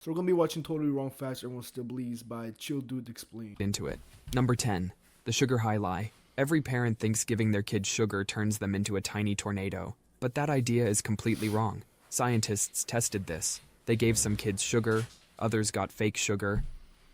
So we're gonna be watching Totally Wrong Facts Everyone Still Believes by Chill Dude Explain. Into it. Number 10. The sugar high lie. Every parent thinks giving their kids sugar turns them into a tiny tornado. But that idea is completely wrong. Scientists tested this. They gave some kids sugar, others got fake sugar,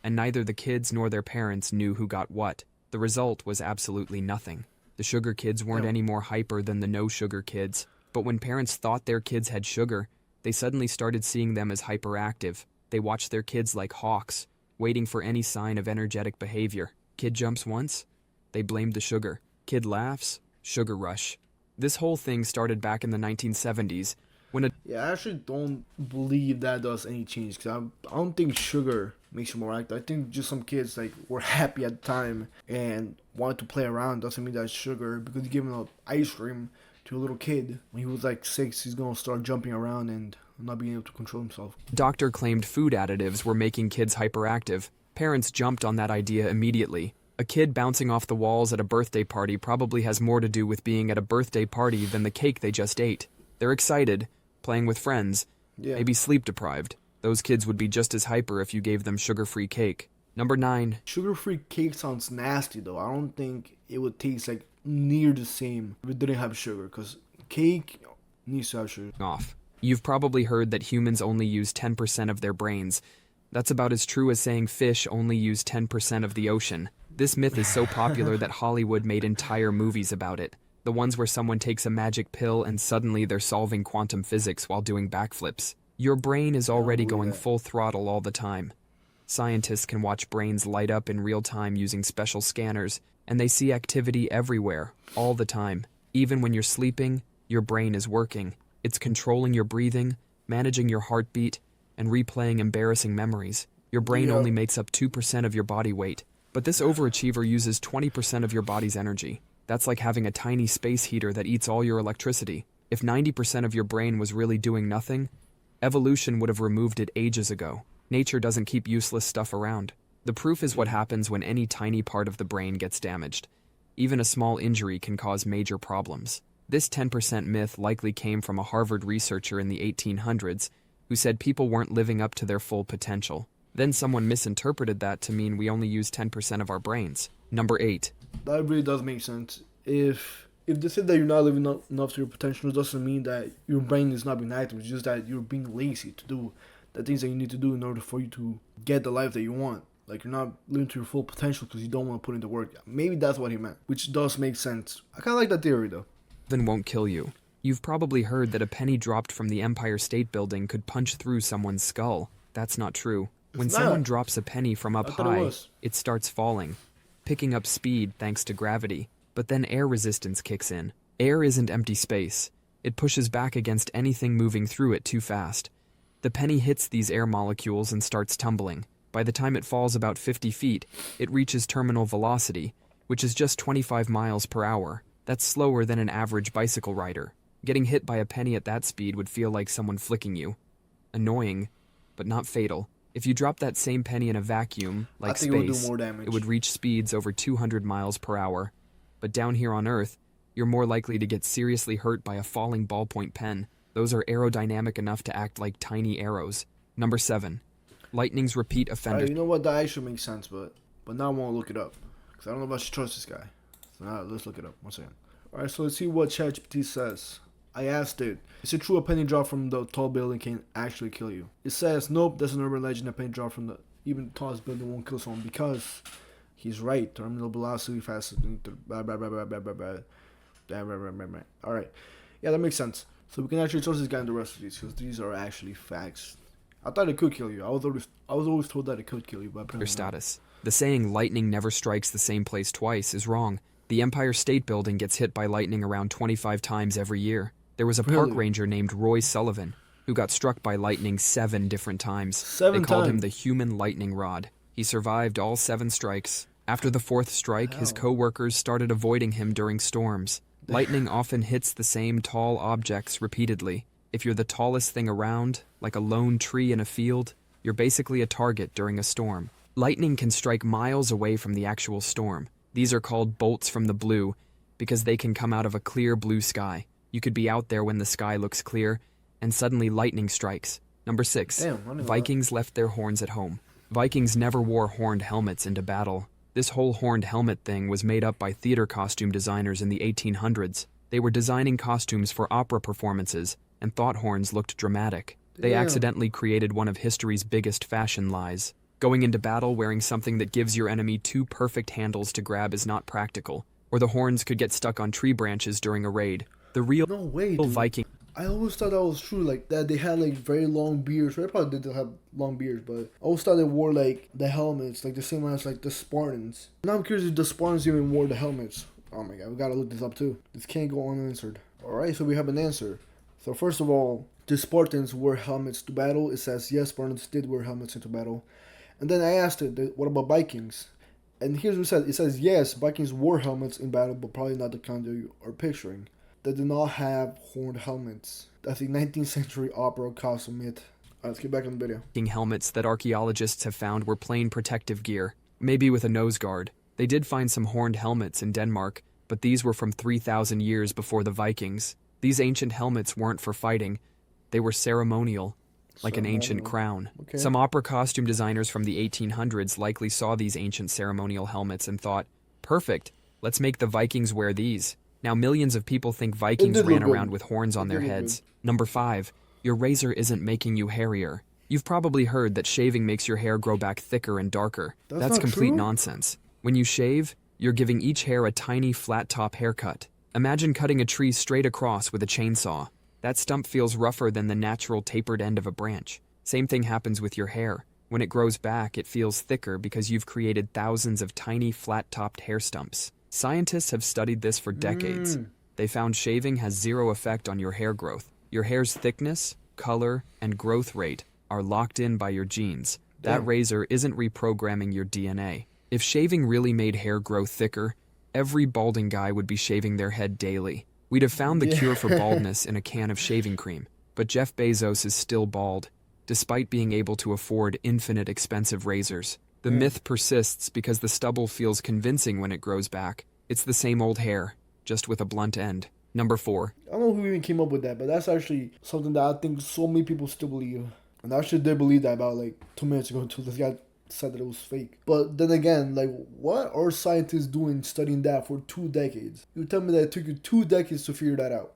and neither the kids nor their parents knew who got what. The result was absolutely nothing. The sugar kids weren't any more hyper than the no sugar kids, but when parents thought their kids had sugar, they suddenly started seeing them as hyperactive. They watched their kids like hawks, waiting for any sign of energetic behavior. Kid jumps once, they blamed the sugar. Kid laughs, sugar rush. This whole thing started back in the 1970s when Yeah, I actually don't believe that does any change because I don't think sugar makes you more active. I think just some kids like were happy at the time and wanted to play around. Doesn't mean that's sugar because you give him an ice cream to a little kid when he was like 6, he's gonna start jumping around and not being able to control himself. doctor claimed food additives were making kids hyperactive. Parents jumped on that idea immediately. A kid bouncing off the walls at a birthday party probably has more to do with being at a birthday party than the cake they just ate. They're excited, playing with friends, maybe sleep deprived. Those kids would be just as hyper if you gave them sugar-free cake. Number 9. Sugar-free cake sounds nasty though. I don't think it would taste like near the same if it didn't have sugar because cake needs to have sugar. Off. You've probably heard that humans only use 10% of their brains. That's about as true as saying fish only use 10% of the ocean. This myth is so popular that Hollywood made entire movies about it. The ones where someone takes a magic pill and suddenly they're solving quantum physics while doing backflips. Your brain is already going full throttle all the time. Scientists can watch brains light up in real time using special scanners, and they see activity everywhere, all the time. Even when you're sleeping, your brain is working. It's controlling your breathing, managing your heartbeat, and replaying embarrassing memories. Your brain only makes up 2% of your body weight, but this overachiever uses 20% of your body's energy. That's like having a tiny space heater that eats all your electricity. If 90% of your brain was really doing nothing, evolution would have removed it ages ago. Nature doesn't keep useless stuff around. The proof is what happens when any tiny part of the brain gets damaged. Even a small injury can cause major problems. This 10% myth likely came from a Harvard researcher in the 1800s who said people weren't living up to their full potential. Then someone misinterpreted that to mean we only use 10% of our brains. Number 8. That really does make sense. If they say that you're not living up enough to your potential, it doesn't mean that your brain is not being active. It's just that you're being lazy to do the things that you need to do in order for you to get the life that you want. Like you're not living to your full potential because you don't want to put in the work. Maybe that's what he meant, which does make sense. I kind of like that theory though. Then won't kill you. You've probably heard that a penny dropped from the Empire State Building could punch through someone's skull. That's not true. When someone drops a penny from up high, it starts falling, picking up speed thanks to gravity. But then air resistance kicks in. Air isn't empty space. It pushes back against anything moving through it too fast. The penny hits these air molecules and starts tumbling. By the time it falls about 50 feet, it reaches terminal velocity, which is just 25 miles per hour. That's slower than an average bicycle rider. Getting hit by a penny at that speed would feel like someone flicking you. Annoying, but not fatal. If you drop that same penny in a vacuum, like space, it would reach speeds over 200 miles per hour. But down here on Earth, you're more likely to get seriously hurt by a falling ballpoint pen. Those are aerodynamic enough to act like tiny arrows. Number 7. Lightning's repeat offender. You know what? That actually makes sense, but now I want to look it up. Because I don't know if I should trust this guy. So now let's look it up. 1 second. Alright, so let's see what ChatGPT says. I asked it, is it true a penny drop from the tall building can actually kill you? It says, nope, that's an urban legend. A penny drop from the even tallest building won't kill someone because he's right. Terminal velocity faster than Alright. Yeah, that makes sense. So we can actually trust this guy in the rest of these because these are actually facts. I thought it could kill you. I was always told that it could kill you, but your status. The saying lightning never strikes the same place twice is wrong. The Empire State Building gets hit by lightning around 25 times every year. There was a park ranger named Roy Sullivan who got struck by lightning 7 different times. They called him the human lightning rod. He survived all 7 strikes. After the 4th strike, his co-workers started avoiding him during storms. Lightning often hits the same tall objects repeatedly. If you're the tallest thing around, like a lone tree in a field, you're basically a target during a storm. Lightning can strike miles away from the actual storm. These are called bolts from the blue because they can come out of a clear blue sky. You could be out there when the sky looks clear, and suddenly lightning strikes. Number 6. Damn, I didn't know that. Vikings left their horns at home. Vikings never wore horned helmets into battle. This whole horned helmet thing was made up by theater costume designers in the 1800s. They were designing costumes for opera performances and thought horns looked dramatic. They Damn. accidentally created one of history's biggest fashion lies. Going into battle wearing something that gives your enemy 2 perfect handles to grab is not practical, or the horns could get stuck on tree branches during a raid. The real No way, dude. Viking I always thought that was true, like that they had like very long beards. They probably did have long beards, but I always thought they wore like the helmets, like the same as like the Spartans. Now I'm curious if the Spartans even wore the helmets. Oh my god, we gotta look this up too. This can't go unanswered. Alright, so we have an answer. So first of all, the Spartans wore helmets to battle. It says yes, Spartans did wear helmets into battle. And then I asked it, what about Vikings? And here's what it says. It says yes, Vikings wore helmets in battle, but probably not the kind that you are picturing. They did not have horned helmets. That's a 19th century opera costume myth. Alright, let's get back on the video. helmets that archaeologists have found were plain protective gear, maybe with a nose guard. They did find some horned helmets in Denmark, but these were from 3,000 years before the Vikings. These ancient helmets weren't for fighting. They were ceremonial, like an ancient crown. Okay. Some opera costume designers from the 1800s likely saw these ancient ceremonial helmets and thought, perfect, let's make the Vikings wear these. Now millions of people think Vikings did ran look good. around with horns on It their did look heads. Number 5. Your razor isn't making you hairier. You've probably heard that shaving makes your hair grow back thicker and darker. That's That's not complete true. nonsense. When you shave, you're giving each hair a tiny flat top haircut. Imagine cutting a tree straight across with a chainsaw. That stump feels rougher than the natural tapered end of a branch. Same thing happens with your hair. When it grows back, it feels thicker because you've created thousands of tiny flat-topped hair stumps. Scientists have studied this for decades. They found shaving has zero effect on your hair growth. Your hair's thickness, color, and growth rate are locked in by your genes. That Damn. razor isn't reprogramming your DNA. If shaving really made hair grow thicker, every balding guy would be shaving their head daily. We'd have found the cure for baldness in a can of shaving cream. But Jeff Bezos is still bald, despite being able to afford infinite expensive razors. The myth persists because the stubble feels convincing when it grows back. It's the same old hair, just with a blunt end. Number 4. I don't know who even came up with that, but that's actually something that I think so many people still believe. And I actually did believe that about like 2 minutes ago until this guy said that it was fake. But then again, like what are scientists doing studying that for 2 decades? You tell me that it took you 2 decades to figure that out.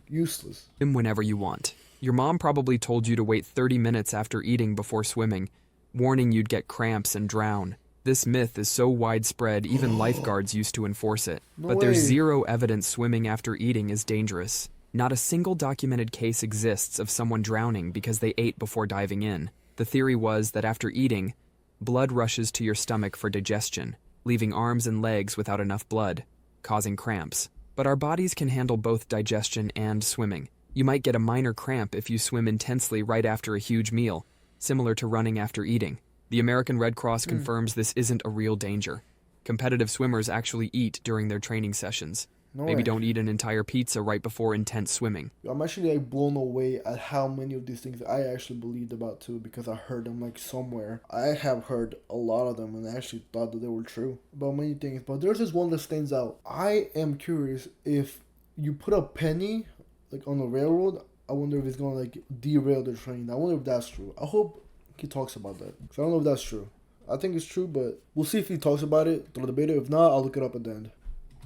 Useless. Swim whenever you want. Your mom probably told you to wait 30 minutes after eating before swimming, warning you'd get cramps and drown. This myth is so widespread, even lifeguards used to enforce it. No But there's way. zero evidence swimming after eating is dangerous. Not a single documented case exists of someone drowning because they ate before diving in. The theory was that after eating, blood rushes to your stomach for digestion, leaving arms and legs without enough blood, causing cramps. But our bodies can handle both digestion and swimming. You might get a minor cramp if you swim intensely right after a huge meal, similar to running after eating. The American Red Cross confirms this isn't a real danger. Competitive swimmers actually eat during their training sessions. No Maybe way. don't eat an entire pizza right before intense swimming. I'm actually like blown away at how many of these things I actually believed about too, because I heard them like somewhere. I have heard a lot of them and I actually thought that they were true about many things. But there's this one that stands out. I am curious if you put a penny like on the railroad, I wonder if it's gonna like derail the train. I wonder if that's true. I hope he talks about that. 'Cause I don't know if that's true. I think it's true, but we'll see if he talks about it through the video. If not, I'll look it up at the end.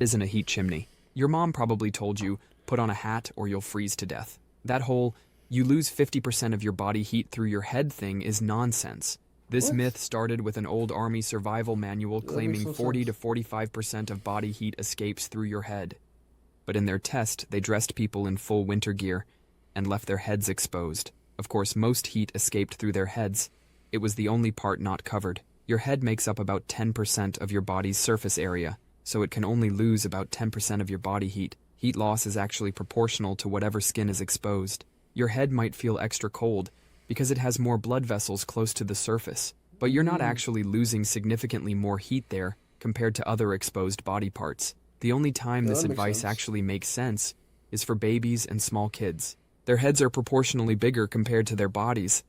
Isn't a heat chimney. Your mom probably told you, put on a hat or you'll freeze to death. That whole, you lose 50% of your body heat through your head thing is nonsense. This What? myth started with an old army survival manual That claiming makes no 40 to sense. 45% of body heat escapes through your head. But in their test, they dressed people in full winter gear and left their heads exposed. Of course, most heat escaped through their heads. It was the only part not covered. Your head makes up about 10% of your body's surface area, so it can only lose about 10% of your body heat. Heat loss is actually proportional to whatever skin is exposed. Your head might feel extra cold because it has more blood vessels close to the surface, but you're not actually losing significantly more heat there compared to other exposed body parts. The only time Yeah, this that makes advice sense. actually makes sense is for babies and small kids. Their heads are proportionally bigger compared to their bodies,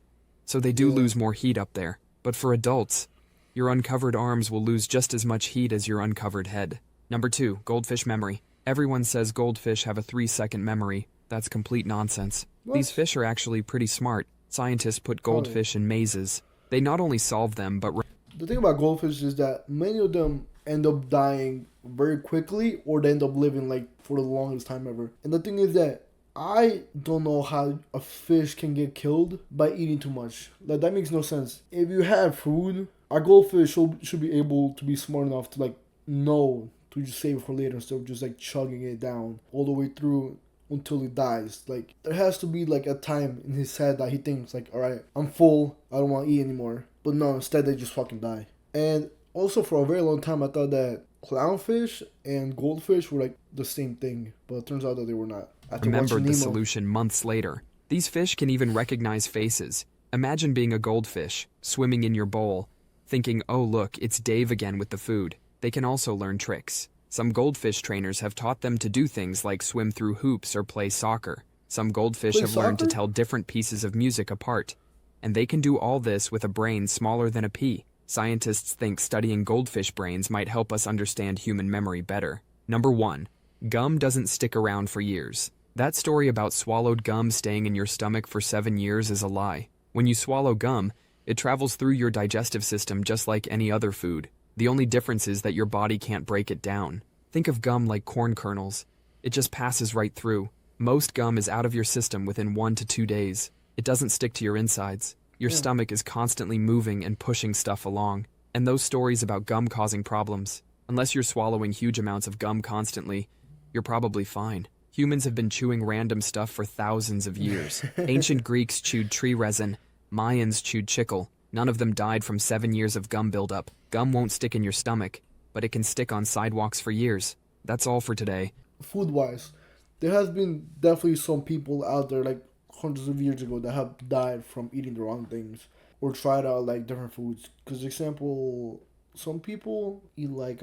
so they do Yeah. lose more heat up there. But for adults, your uncovered arms will lose just as much heat as your uncovered head. Number 2, goldfish memory. Everyone says goldfish have a 3-second memory. That's complete nonsense. What? These fish are actually pretty smart. Scientists put Oh, goldfish in mazes. They not only solve them, but the thing about goldfish is that many of them end up dying very quickly, or they end up living like for the longest time ever. And the thing is that I don't know how a fish can get killed by eating too much. Like, that makes no sense. If you have food, a goldfish should be able to be smart enough to like know to just save it for later instead of just like chugging it down all the way through until he dies. Like, there has to be like a time in his head that he thinks like, all right, I'm full, I don't want to eat anymore. But no, instead they just fucking die. And also, for a very long time, I thought that clownfish and goldfish were like the same thing, but it turns out that they were not. After remembered watching the Nemo, solution months later. These fish can even recognize faces. Imagine being a goldfish, swimming in your bowl, thinking, oh look, it's Dave again with the food. They can also learn tricks. Some goldfish trainers have taught them to do things like swim through hoops or play soccer. Some goldfish Play have learned to soccer? tell different pieces of music apart. And they can do all this with a brain smaller than a pea. Scientists think studying goldfish brains might help us understand human memory better. Number 1. Gum doesn't stick around for years. That story about swallowed gum staying in your stomach for 7 years is a lie. When you swallow gum, it travels through your digestive system just like any other food. The only difference is that your body can't break it down. Think of gum like corn kernels. It just passes right through. Most gum is out of your system within 1 to 2 days. It doesn't stick to your insides. Your stomach is constantly moving and pushing stuff along. And those stories about gum causing problems, unless you're swallowing huge amounts of gum constantly, you're probably fine. Humans have been chewing random stuff for thousands of years. Ancient Greeks chewed tree resin. Mayans chewed chicle. None of them died from 7 years of gum buildup. Gum won't stick in your stomach, but it can stick on sidewalks for years. That's all for today. food wise, there has been definitely some people out there like hundreds of years ago that have died from eating the wrong things or tried out like different foods. Because example, some people eat like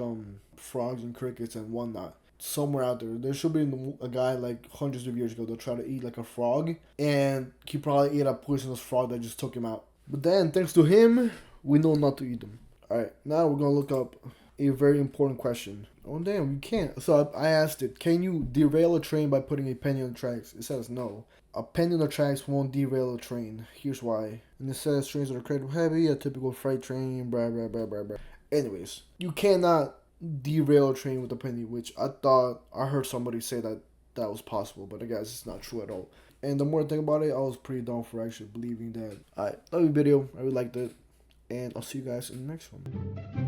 frogs and crickets and whatnot. Somewhere out there should be a guy like hundreds of years ago that tried to eat like a frog, and he probably ate a poisonous frog that just took him out. But then, thanks to him, we know not to eat them. Alright, now we're gonna look up a very important question. Oh damn, you can't. So I asked it, can you derail a train by putting a penny on the tracks? It says no. A penny on the tracks won't derail a train. Here's why. And it says trains that are credible heavy, a typical freight train, blah blah blah blah blah. Anyways, you cannot derail a train with a penny, which I thought I heard somebody say that that was possible, but I guess it's not true at all. And the more I think about it, I was pretty down for actually believing that. Alright, love your video. I really liked it. And I'll see you guys in the next one.